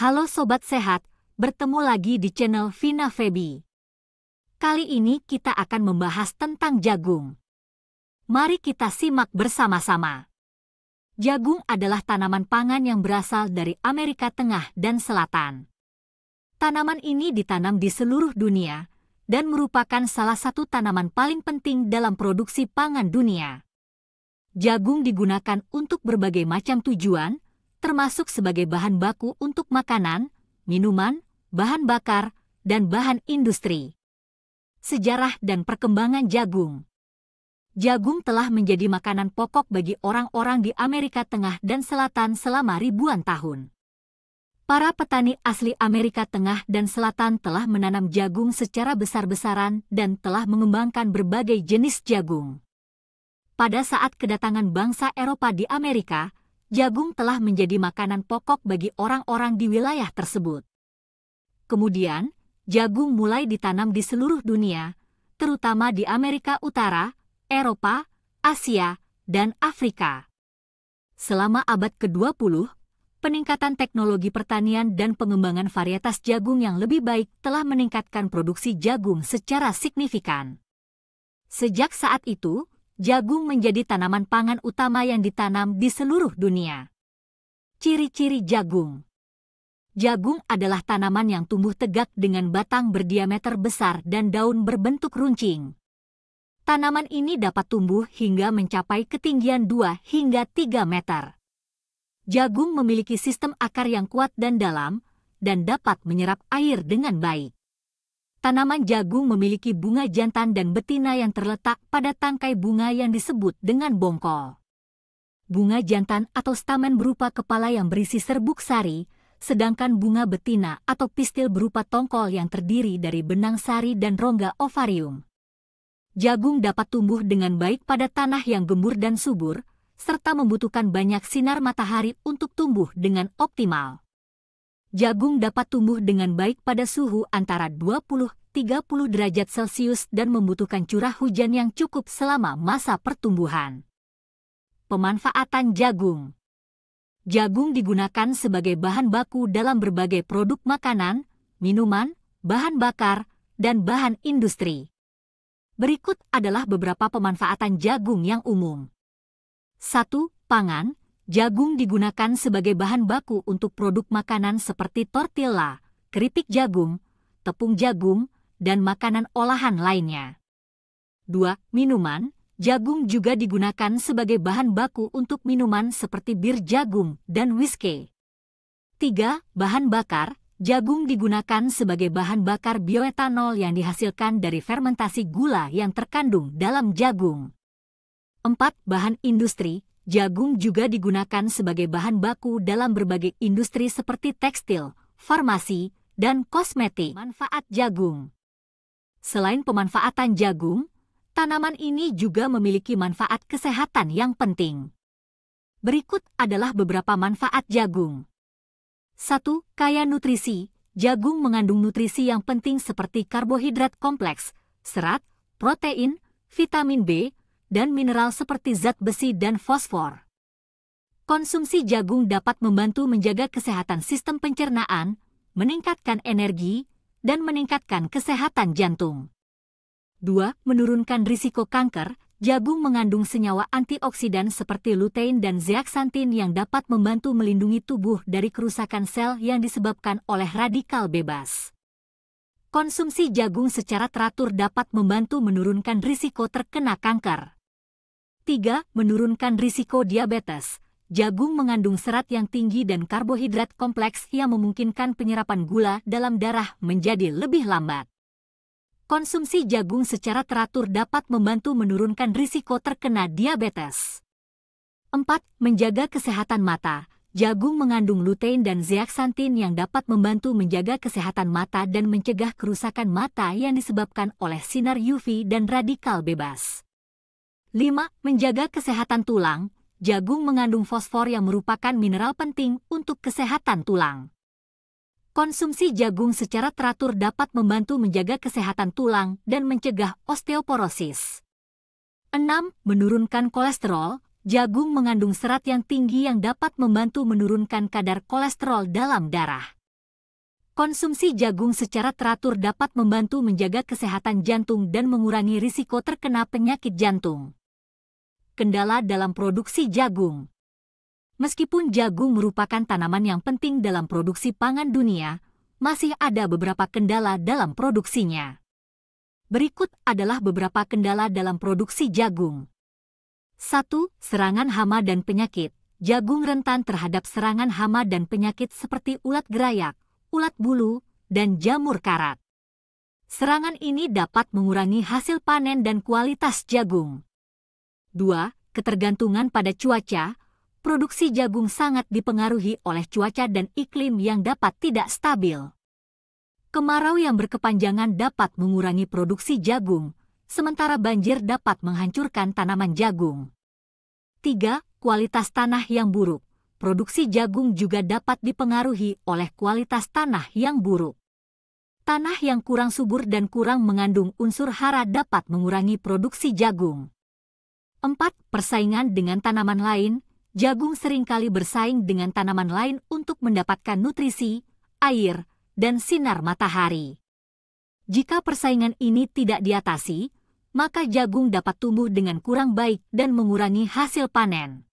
Halo Sobat Sehat, bertemu lagi di channel Vina Febi. Kali ini kita akan membahas tentang jagung. Mari kita simak bersama-sama. Jagung adalah tanaman pangan yang berasal dari Amerika Tengah dan Selatan. Tanaman ini ditanam di seluruh dunia dan merupakan salah satu tanaman paling penting dalam produksi pangan dunia. Jagung digunakan untuk berbagai macam tujuan, termasuk sebagai bahan baku untuk makanan, minuman, bahan bakar, dan bahan industri. Sejarah dan perkembangan jagung. Jagung telah menjadi makanan pokok bagi orang-orang di Amerika Tengah dan Selatan selama ribuan tahun. Para petani asli Amerika Tengah dan Selatan telah menanam jagung secara besar-besaran dan telah mengembangkan berbagai jenis jagung. Pada saat kedatangan bangsa Eropa di Amerika, jagung telah menjadi makanan pokok bagi orang-orang di wilayah tersebut. Kemudian, jagung mulai ditanam di seluruh dunia, terutama di Amerika Utara, Eropa, Asia, dan Afrika. Selama abad ke-20, peningkatan teknologi pertanian dan pengembangan varietas jagung yang lebih baik telah meningkatkan produksi jagung secara signifikan. Sejak saat itu, jagung menjadi tanaman pangan utama yang ditanam di seluruh dunia. Ciri-ciri jagung. Jagung adalah tanaman yang tumbuh tegak dengan batang berdiameter besar dan daun berbentuk runcing. Tanaman ini dapat tumbuh hingga mencapai ketinggian 2 hingga 3 meter. Jagung memiliki sistem akar yang kuat dan dalam, dan dapat menyerap air dengan baik. Tanaman jagung memiliki bunga jantan dan betina yang terletak pada tangkai bunga yang disebut dengan bongkol. Bunga jantan atau stamen berupa kepala yang berisi serbuk sari, sedangkan bunga betina atau pistil berupa tongkol yang terdiri dari benang sari dan rongga ovarium. Jagung dapat tumbuh dengan baik pada tanah yang gembur dan subur, serta membutuhkan banyak sinar matahari untuk tumbuh dengan optimal. Jagung dapat tumbuh dengan baik pada suhu antara 20-30 derajat Celcius dan membutuhkan curah hujan yang cukup selama masa pertumbuhan. Pemanfaatan jagung. Jagung digunakan sebagai bahan baku dalam berbagai produk makanan, minuman, bahan bakar, dan bahan industri. Berikut adalah beberapa pemanfaatan jagung yang umum. 1. Pangan. Jagung digunakan sebagai bahan baku untuk produk makanan seperti tortilla, keripik jagung, tepung jagung, dan makanan olahan lainnya. 2. Minuman. Jagung juga digunakan sebagai bahan baku untuk minuman seperti bir jagung dan whisky. 3. Bahan bakar. Jagung digunakan sebagai bahan bakar bioetanol yang dihasilkan dari fermentasi gula yang terkandung dalam jagung. 4. Bahan industri. Jagung juga digunakan sebagai bahan baku dalam berbagai industri seperti tekstil, farmasi, dan kosmetik. Manfaat jagung. Selain pemanfaatan jagung, tanaman ini juga memiliki manfaat kesehatan yang penting. Berikut adalah beberapa manfaat jagung. 1. Kaya nutrisi. Jagung mengandung nutrisi yang penting seperti karbohidrat kompleks, serat, protein, vitamin B, dan mineral seperti zat besi dan fosfor. Konsumsi jagung dapat membantu menjaga kesehatan sistem pencernaan, meningkatkan energi, dan meningkatkan kesehatan jantung. 2. Menurunkan risiko kanker. Jagung mengandung senyawa antioksidan seperti lutein dan zeaxanthin yang dapat membantu melindungi tubuh dari kerusakan sel yang disebabkan oleh radikal bebas. Konsumsi jagung secara teratur dapat membantu menurunkan risiko terkena kanker. 3. Menurunkan risiko diabetes. Jagung mengandung serat yang tinggi dan karbohidrat kompleks yang memungkinkan penyerapan gula dalam darah menjadi lebih lambat. Konsumsi jagung secara teratur dapat membantu menurunkan risiko terkena diabetes. 4. Menjaga kesehatan mata. Jagung mengandung lutein dan zeaxanthin yang dapat membantu menjaga kesehatan mata dan mencegah kerusakan mata yang disebabkan oleh sinar UV dan radikal bebas. 5. Menjaga kesehatan tulang. Jagung mengandung fosfor yang merupakan mineral penting untuk kesehatan tulang. Konsumsi jagung secara teratur dapat membantu menjaga kesehatan tulang dan mencegah osteoporosis. 6. Menurunkan kolesterol. Jagung mengandung serat yang tinggi yang dapat membantu menurunkan kadar kolesterol dalam darah. Konsumsi jagung secara teratur dapat membantu menjaga kesehatan jantung dan mengurangi risiko terkena penyakit jantung. Kendala dalam produksi jagung. Meskipun jagung merupakan tanaman yang penting dalam produksi pangan dunia, masih ada beberapa kendala dalam produksinya. Berikut adalah beberapa kendala dalam produksi jagung. 1. Serangan hama dan penyakit. Jagung rentan terhadap serangan hama dan penyakit seperti ulat gerayak, ulat bulu, dan jamur karat. Serangan ini dapat mengurangi hasil panen dan kualitas jagung. 2. Ketergantungan pada cuaca. Produksi jagung sangat dipengaruhi oleh cuaca dan iklim yang dapat tidak stabil. Kemarau yang berkepanjangan dapat mengurangi produksi jagung, sementara banjir dapat menghancurkan tanaman jagung. 3. Kualitas tanah yang buruk. Produksi jagung juga dapat dipengaruhi oleh kualitas tanah yang buruk. Tanah yang kurang subur dan kurang mengandung unsur hara dapat mengurangi produksi jagung. 4. Persaingan dengan tanaman lain. Jagung seringkali bersaing dengan tanaman lain untuk mendapatkan nutrisi, air, dan sinar matahari. Jika persaingan ini tidak diatasi, maka jagung dapat tumbuh dengan kurang baik dan mengurangi hasil panen.